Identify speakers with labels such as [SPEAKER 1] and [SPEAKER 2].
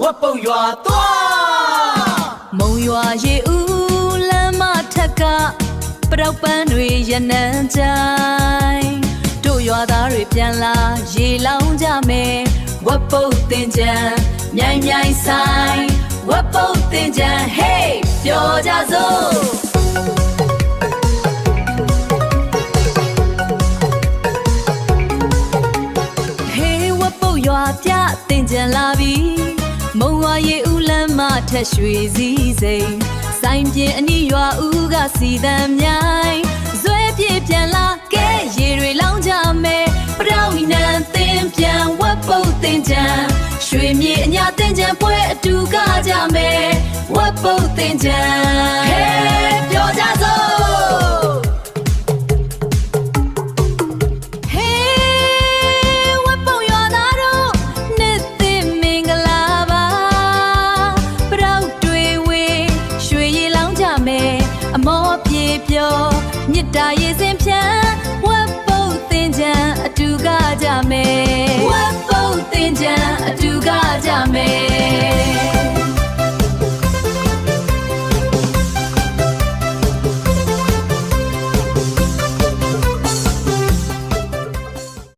[SPEAKER 1] ဝတ်ပုတ်ရွာသွား
[SPEAKER 2] မုံရွာရေဦးလမ်းမထက်ကပတောက်ပန်းတွေရနန်းကြိုင်တို့ရွာသားတွေပြန်လာရေလောင်းကြမယ်ဝတ်ပုတ်တင်ကြံမြိုင်မြိုင်ဆိုင်ဝတ်ပုတ်တင်ကြံ hey ပြောကြစို့ရွာပြတင်ကြံလာပြီမုံဝါရေဦးလမ်းမထက်ရွှေစည်းစိမ်ဆိုင်ပြင်းအနီးရွာဦးကစီတံမြိုင်ဇွဲပြေပြန်လာကဲရေတွေလောင်းကြမယ်ပရောင်းနန်းတင်ပြန်ဝတ်ပုတ်တင်ကြံရွှေမြေအညာတင်ကြံပွဲအတူကကြမယ်ဝတ်ပုတ်တင်ကြံဟဲပြောကြစို့